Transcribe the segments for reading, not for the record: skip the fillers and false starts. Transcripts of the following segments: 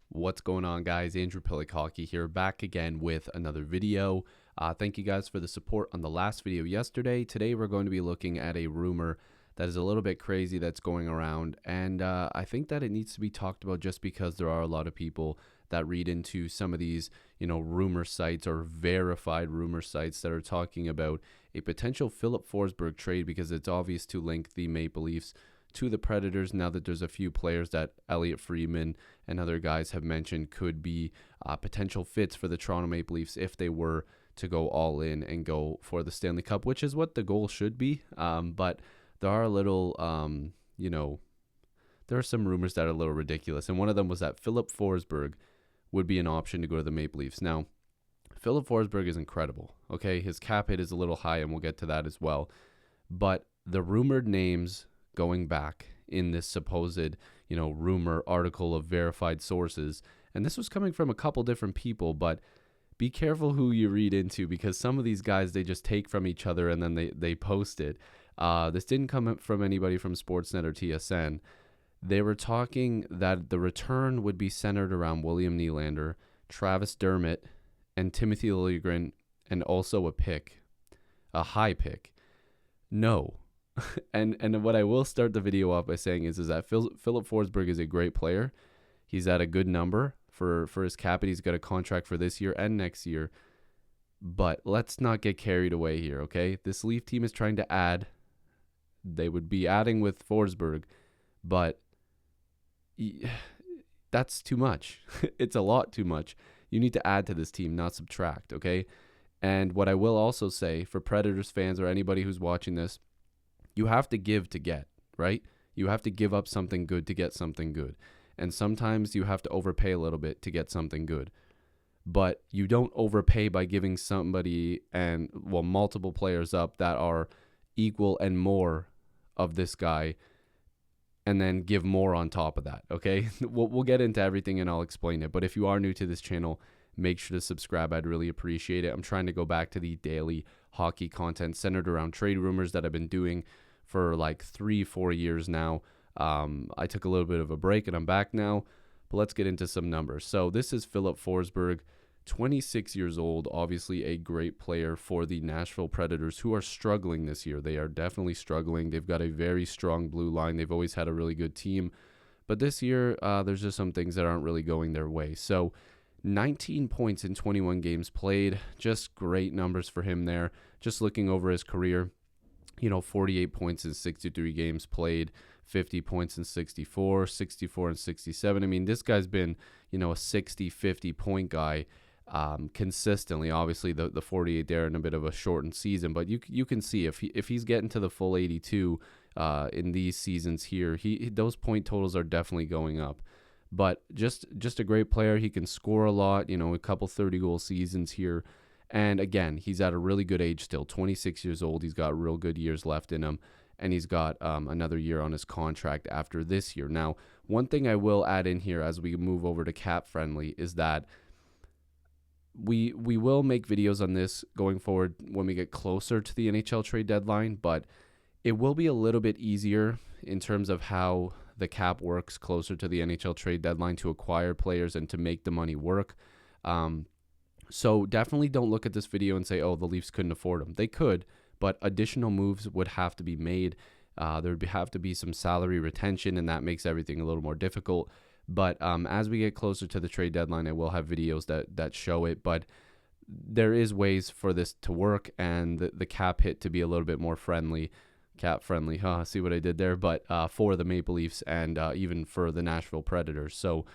What's going on, guys? Andrew Piluk Hockey here, back again with another video. Thank you guys for the support on the last video yesterday. Today we're going to be looking at a rumor that is a little bit crazy that's going around, and I think that it needs to be talked about just because there are a lot of people that read into some of these, rumor sites or verified rumor sites that are talking about a potential Filip Forsberg trade because it's obvious to link the Maple Leafs to the Predators now that there's a few players that Elliot Friedman and other guys have mentioned could be potential fits for the Toronto Maple Leafs if they were to go all in and go for the Stanley Cup, which is what the goal should be. But there are a little, there are some rumors that are a little ridiculous. And one of them was that Filip Forsberg would be an option to go to the Maple Leafs. Now, Filip Forsberg is incredible. Okay, his cap hit is a little high, and we'll get to that as well. But the rumored names going back in this supposed, rumor article of verified sources, and this was coming from a couple different people, but be careful who you read into because some of these guys, they just take from each other and then they post it. This didn't come from anybody from Sportsnet or TSN. They were talking that the return would be centered around William Nylander, Travis Dermott, and Timothy Liljegren, and also a high pick. No. And what I will start the video off by saying is that Filip Forsberg is a great player. He's at a good number for his cap. He's got a contract for this year and next year. But let's not get carried away here, okay? This Leaf team is trying to add. They would be adding with Forsberg, but that's too much. It's a lot too much. You need to add to this team, not subtract, okay? And what I will also say for Predators fans or anybody who's watching this, you have to give to get, right? You have to give up something good to get something good. And sometimes you have to overpay a little bit to get something good. But you don't overpay by giving somebody multiple players up that are equal and more of this guy and then give more on top of that, okay? We'll get into everything and I'll explain it. But if you are new to this channel, make sure to subscribe. I'd really appreciate it. I'm trying to go back to the daily hockey content centered around trade rumors that I've been doing for like 3-4 years now. I took a little bit of a break and I'm back now, but let's get into some numbers. So this is Filip Forsberg, 26 years old, obviously a great player for the Nashville Predators, who are struggling this year. They are definitely struggling. They've got a very strong blue line. They've always had a really good team, but this year there's just some things that aren't really going their way. So 19 points in 21 games played, just great numbers for him there. Just looking over his career, 48 points in 63 games played, 50 points in 64, 64 and 67. I mean, this guy's been, a 60, 50 point guy consistently. Obviously, the 48 there in a bit of a shortened season, but you can see if he's getting to the full 82 in these seasons here, those point totals are definitely going up. But just a great player. He can score a lot, a couple 30-goal seasons here. And again, he's at a really good age still, 26 years old. He's got real good years left in him, and he's got another year on his contract after this year. Now, one thing I will add in here as we move over to Cap Friendly is that we will make videos on this going forward when we get closer to the NHL trade deadline, but it will be a little bit easier in terms of how the cap works closer to the NHL trade deadline to acquire players and to make the money work. So definitely don't look at this video and say, oh, the Leafs couldn't afford them. They could, but additional moves would have to be made. There would have to be some salary retention, and that makes everything a little more difficult. But as we get closer to the trade deadline, I will have videos that show it. But there is ways for this to work and the cap hit to be a little bit more friendly. Cap friendly, see what I did there? But for the Maple Leafs and even for the Nashville Predators. So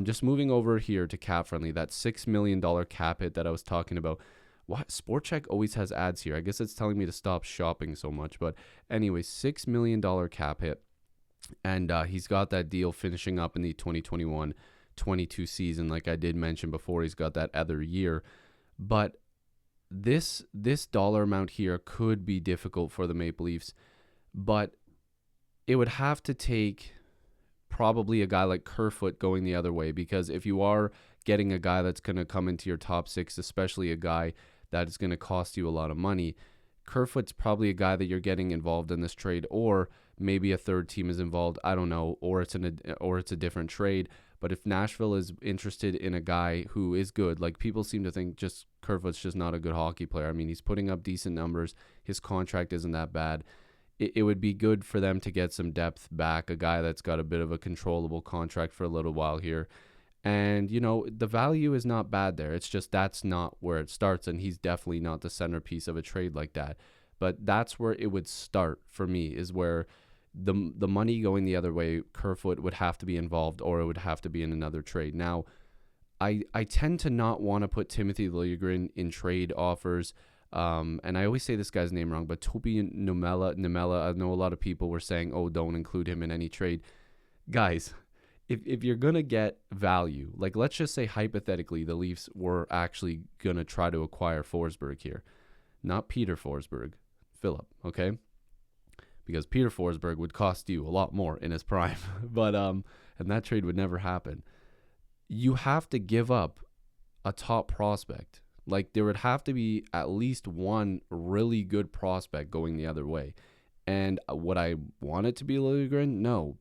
just moving over here to cap friendly, that $6 million cap hit that I was talking about. What? Sport Check always has ads here. I guess it's telling me to stop shopping so much. But anyway, $6 million cap hit. And he's got that deal finishing up in the 2021-22 season. Like I did mention before, he's got that other year. But this dollar amount here could be difficult for the Maple Leafs. But it would have to take probably a guy like Kerfoot going the other way, because if you are getting a guy that's going to come into your top six, especially a guy that is going to cost you a lot of money, Kerfoot's probably a guy that you're getting involved in this trade, or maybe a third team is involved. I don't know, or it's a different trade. But if Nashville is interested in a guy who is good, like people seem to think just Kerfoot's just not a good hockey player. I mean, he's putting up decent numbers. His contract isn't that bad. It would be good for them to get some depth back, a guy that's got a bit of a controllable contract for a little while here. And, the value is not bad there. It's just that's not where it starts, and he's definitely not the centerpiece of a trade like that. But that's where it would start for me, is where the money going the other way, Kerfoot would have to be involved, or it would have to be in another trade. Now, I tend to not want to put Timothy Liljegren in trade offers. And I always say this guy's name wrong, but Topi Nimela, I know a lot of people were saying, oh, don't include him in any trade. Guys, if you're going to get value, like let's just say hypothetically the Leafs were actually going to try to acquire Forsberg here. Not Peter Forsberg, Philip, okay? Because Peter Forsberg would cost you a lot more in his prime. But and that trade would never happen. You have to give up a top prospect. Like there would have to be at least one really good prospect going the other way. And would I want it to be Liljegren? No.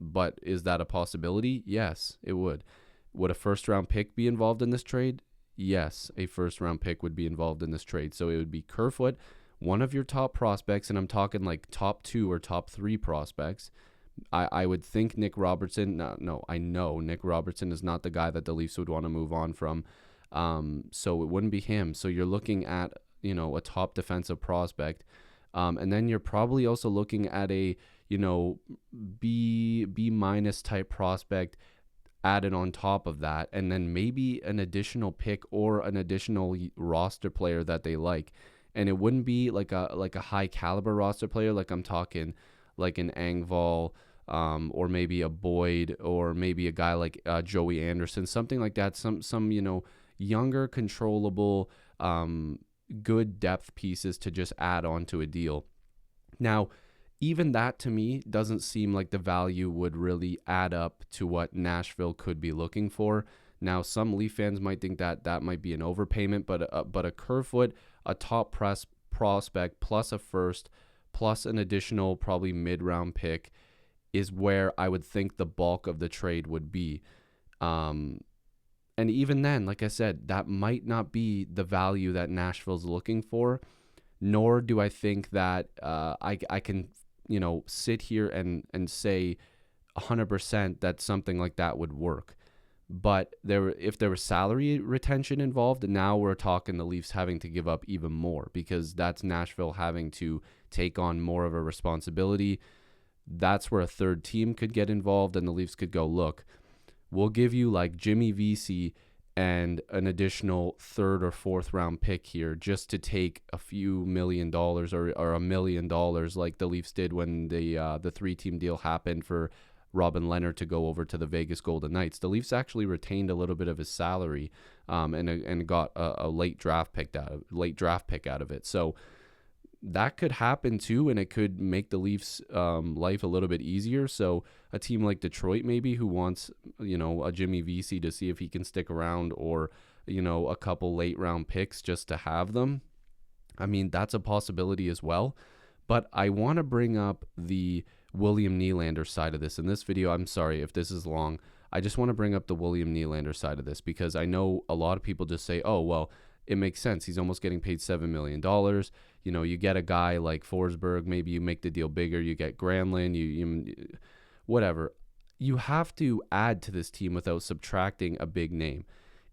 But is that a possibility? Yes, it would. Would a first-round pick be involved in this trade? Yes, a first-round pick would be involved in this trade. So it would be Kerfoot, one of your top prospects, and I'm talking like top 2 or top 3 prospects. I would think Nick Robertson. No, I know Nick Robertson is not the guy that the Leafs would want to move on from. So it wouldn't be him. So you're looking at, a top defensive prospect. And then you're probably also looking at a, B minus type prospect added on top of that. And then maybe an additional pick or an additional roster player that they like. And it wouldn't be like a high caliber roster player. Like I'm talking like an Engvall, or maybe a Boyd, or maybe a guy like Joey Anderson, something like that. Some younger, controllable, good depth pieces to just add on to a deal. Now, even that to me doesn't seem like the value would really add up to what Nashville could be looking for. Now, some Leaf fans might think that might be an overpayment, but a Kerfoot, a top prospect plus a first, plus an additional probably mid-round pick is where I would think the bulk of the trade would be. And even then, like I said, that might not be the value that Nashville's looking for, nor do I think that I can, sit here and say 100% that something like that would work. But if there was salary retention involved, now we're talking the Leafs having to give up even more, because that's Nashville having to take on more of a responsibility. That's where a third team could get involved, and the Leafs could go, look, we'll give you like Jimmy Vesey and an additional third or fourth round pick here just to take a few $1 million or $1 million like the Leafs did when the 3-team deal happened for Robin Leonard to go over to the Vegas Golden Knights. The Leafs actually retained a little bit of his salary and got a late draft pick out of it. So that could happen too, and it could make the Leafs' life a little bit easier. So a team like Detroit maybe who wants, a Jimmy Vesey to see if he can stick around, or, a couple late round picks just to have them. I mean, that's a possibility as well. But I want to bring up the William Nylander side of this. In this video, I'm sorry if this is long. I just want to bring up the William Nylander side of this, because I know a lot of people just say, oh, well, it makes sense. He's almost getting paid $7 million. You get a guy like Forsberg, maybe you make the deal bigger, you get Granlund, you whatever. You have to add to this team without subtracting a big name.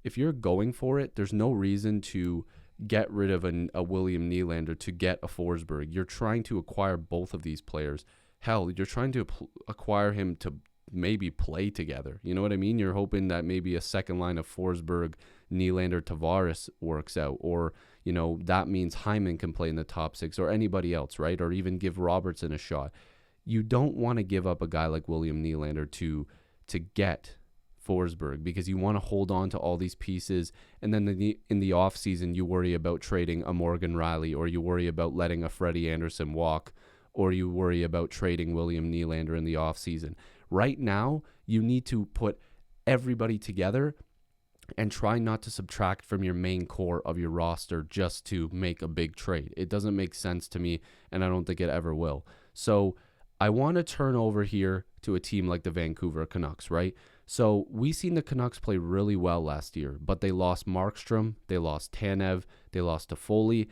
If you're going for it, there's no reason to get rid of a William Nylander to get a Forsberg. You're trying to acquire both of these players. Hell, you're trying to acquire him to maybe play together. You know what I mean? You're hoping that maybe a second line of Forsberg, Nylander, Tavares works out, or that means Hyman can play in the top 6, or anybody else, right? Or even give Robertson a shot. You don't want to give up a guy like William Nylander to get Forsberg, because you want to hold on to all these pieces, and then in the off season you worry about trading a Morgan Riley, or you worry about letting a Freddie Anderson walk, or you worry about trading William Nylander in the off season. Right now, you need to put everybody together and try not to subtract from your main core of your roster just to make a big trade. It doesn't make sense to me, and I don't think it ever will. So I want to turn over here to a team like the Vancouver Canucks, right? So we seen the Canucks play really well last year, but they lost Markstrom, they lost Tanev, they lost Toffoli.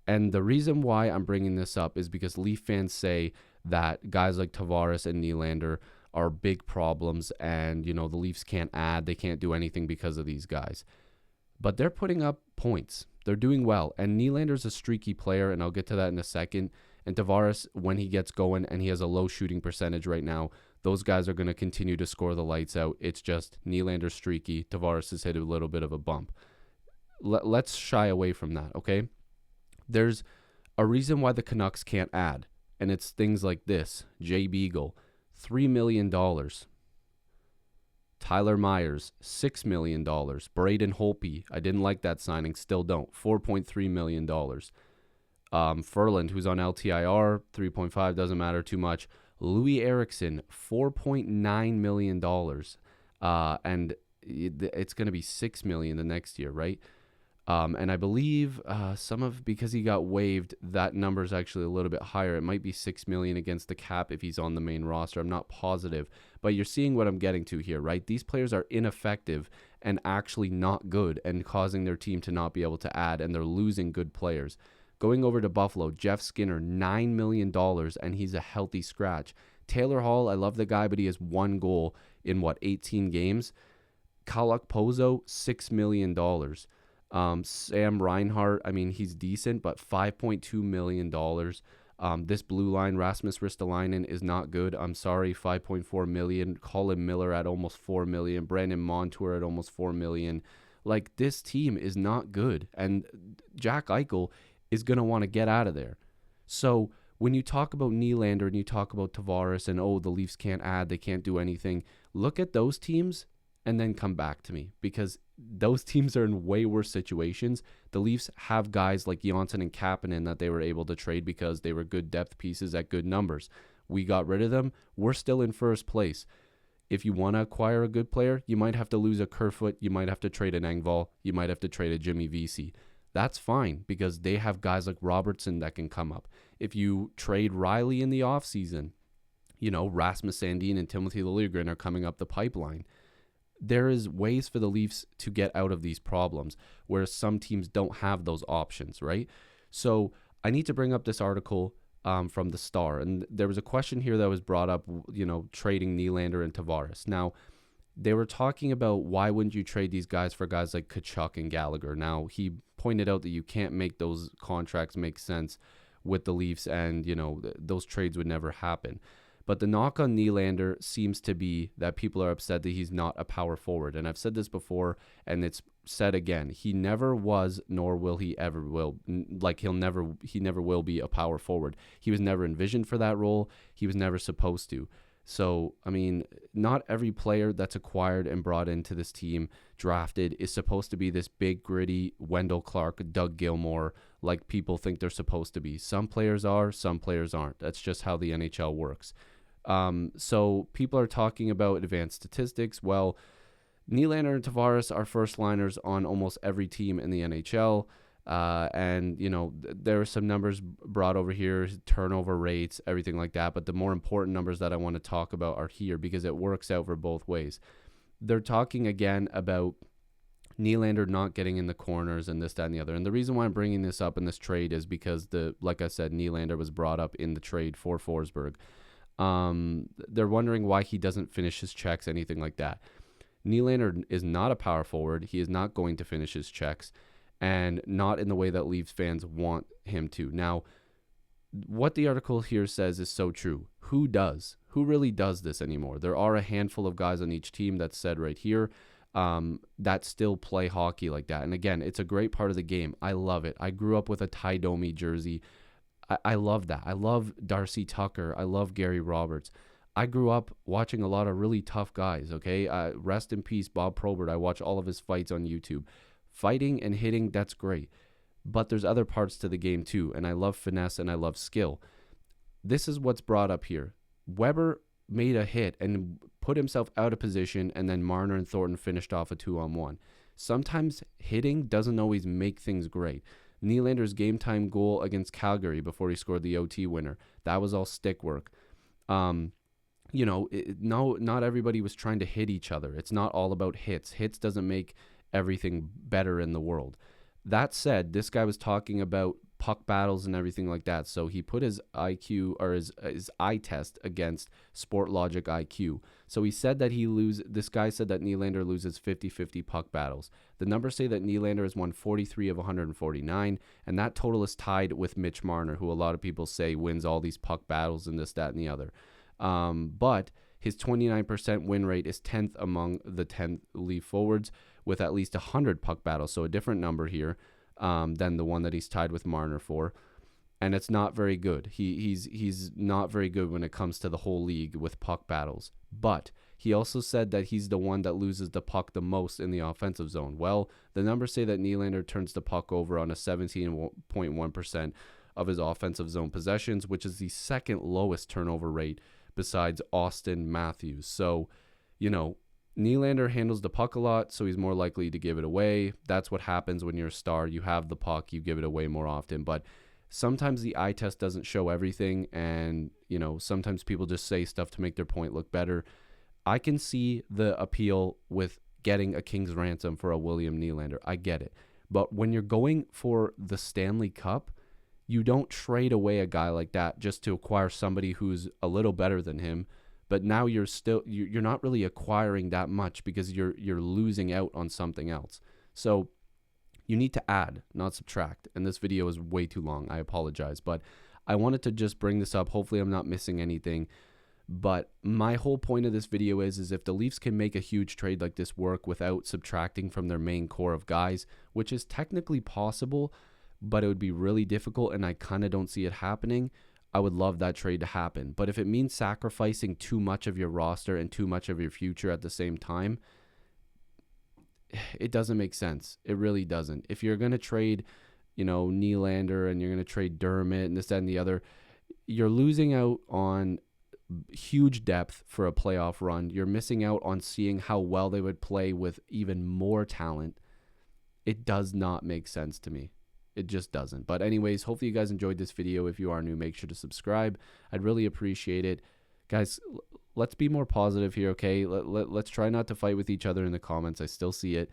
And the reason why I'm bringing this up is because Leaf fans say that guys like Tavares and Nylander are big problems, and the Leafs can't add, they can't do anything because of these guys. But they're putting up points. They're doing well. And Nylander's a streaky player, and I'll get to that in a second. And Tavares, when he gets going, and he has a low shooting percentage right now, those guys are going to continue to score the lights out. It's just Nylander's streaky. Tavares has hit a little bit of a bump. Let's shy away from that, okay? There's a reason why the Canucks can't add, and it's things like this. Jay Beagle, $3 million. Tyler Myers, $6 million. Braden Holtby, I didn't like that signing, still don't. $4.3 million. Furland, who's on LTIR, 3.5, doesn't matter too much. Louis Eriksson, $4.9 million. And it's going to be $6 million the next year, right? And I believe because he got waived, that number is actually a little bit higher. It might be $6 million against the cap if he's on the main roster. I'm not positive, but you're seeing what I'm getting to here, right? These players are ineffective and actually not good and causing their team to not be able to add, and they're losing good players. Going over to Buffalo, Jeff Skinner, $9 million, and he's a healthy scratch. Taylor Hall, I love the guy, but he has one goal in 18 games. Kalak Pozo, $6 million. Sam Reinhart, I mean, he's decent, but $5.2 million. This blue line, Rasmus Ristolainen, is not good. I'm sorry, $5.4 million. Colin Miller at almost $4 million. Brandon Montour at almost $4 million. Like, this team is not good, and Jack Eichel is going to want to get out of there. So when you talk about Nylander and you talk about Tavares and, the Leafs can't add, they can't do anything, look at those teams and then come back to me, because those teams are in way worse situations. The Leafs have guys like Johnson and Kapanen that they were able to trade because they were good depth pieces at good numbers. We got rid of them. We're still in first place. If you want to acquire a good player, you might have to lose a Kerfoot. You might have to trade an Engvall. You might have to trade a Jimmy Vesey. That's fine, because they have guys like Robertson that can come up. If you trade Riley in the offseason, Rasmus Sandin and Timothy Liljegren are coming up the pipeline. There is ways for the Leafs to get out of these problems, whereas some teams don't have those options, right? So I need to bring up this article from the Star, and there was a question here that was brought up, trading Nylander and Tavares. Now, they were talking about why wouldn't you trade these guys for guys like Tkachuk and Gallagher. Now, he pointed out that you can't make those contracts make sense with the Leafs, and, those trades would never happen. But the knock on Nylander seems to be that people are upset that he's not a power forward. And I've said this before, and it's said again. He never was, nor will he ever will. He never will be a power forward. He was never envisioned for that role. He was never supposed to. So, I mean, not every player that's acquired and brought into this team, drafted, is supposed to be this big, gritty Wendell Clark, Doug Gilmour, like people think they're supposed to be. Some players are, some players aren't. That's just how the NHL works. So people are talking about advanced statistics. Well, Nylander and Tavares are first liners on almost every team in the NHL. And, there are some numbers brought over here, turnover rates, everything like that. But the more important numbers that I want to talk about are here, because it works out for both ways. They're talking again about Nylander not getting in the corners and this, that, and the other. And the reason why I'm bringing this up in this trade is because, like I said, Nylander was brought up in the trade for Forsberg. They're wondering why he doesn't finish his checks, anything like that. Nylander is not a power forward. He is not going to finish his checks, and not in the way that Leafs fans want him to. Now, what the article here says is so true. Who does? Who really does this anymore? There are a handful of guys on each team, that's said right here, that still play hockey like that. And again, it's a great part of the game. I love it. I grew up with a Ty Domi jersey. I love that. I love Darcy Tucker. I love Gary Roberts. I grew up watching a lot of really tough guys, okay? Rest in peace, Bob Probert. I watch all of his fights on YouTube. Fighting and hitting, that's great. But there's other parts to the game too, and I love finesse and I love skill. This is what's brought up here. Weber made a hit and put himself out of position, and then Marner and Thornton finished off a 2-on-1. Sometimes hitting doesn't always make things great. Nylander's game-time goal against Calgary before he scored the OT winner, that was all stick work. no, not everybody was trying to hit each other. It's not all about hits. Hits doesn't make everything better in the world. That said, this guy was talking about puck battles and everything like that. So he put his IQ or his eye test against Sport Logic IQ. So he said that this guy said that Nylander loses 50-50 puck battles. The numbers say that Nylander has won 43 of 149, and that total is tied with Mitch Marner, who a lot of people say wins all these puck battles and this, that, and the other. But his 29% win rate is 10th among the 10 Leaf forwards with at least 100 puck battles. So a different number here than the one that he's tied with Marner for. And it's not very good. He's not very good when it comes to the whole league with puck battles. But he also said that he's the one that loses the puck the most in the offensive zone. Well, the numbers say that Nylander turns the puck over on a 17.1% of his offensive zone possessions, which is the second lowest turnover rate besides Austin Matthews. So, Nylander handles the puck a lot, so he's more likely to give it away. That's what happens when you're a star. You have the puck, you give it away more often. But sometimes the eye test doesn't show everything, and, sometimes people just say stuff to make their point look better. I can see the appeal with getting a king's ransom for a William Nylander. I get it. But when you're going for the Stanley Cup, you don't trade away a guy like that just to acquire somebody who's a little better than him. But now you're not really acquiring that much because you're losing out on something else. So you need to add, not subtract. And this video is way too long. I apologize. But I wanted to just bring this up. Hopefully I'm not missing anything. But my whole point of this video is if the Leafs can make a huge trade like this work without subtracting from their main core of guys, which is technically possible, but it would be really difficult, and I kind of don't see it happening, I would love that trade to happen. But if it means sacrificing too much of your roster and too much of your future at the same time, it doesn't make sense. It really doesn't. If you're going to trade, Nylander, and you're going to trade Dermott and this, that, and the other, you're losing out on huge depth for a playoff run. You're missing out on seeing how well they would play with even more talent. It does not make sense to me. It just doesn't. But anyways, hopefully you guys enjoyed this video. If you are new, make sure to subscribe. I'd really appreciate it. Guys, let's be more positive here, okay? Let's try not to fight with each other in the comments. I still see it.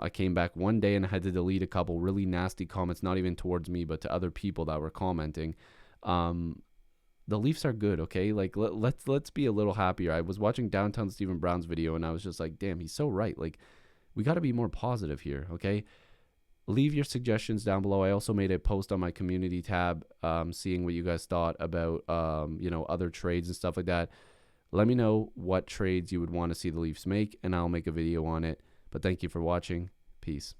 I came back one day and I had to delete a couple really nasty comments, not even towards me, but to other people that were commenting. The Leafs are good, okay? Like, let's be a little happier. I was watching Downtown Stephen Brown's video and I was just like, damn, he's so right. Like, we got to be more positive here, okay? Leave your suggestions down below. I also made a post on my community tab, seeing what you guys thought about, other trades and stuff like that. Let me know what trades you would want to see the Leafs make, and I'll make a video on it. But thank you for watching. Peace.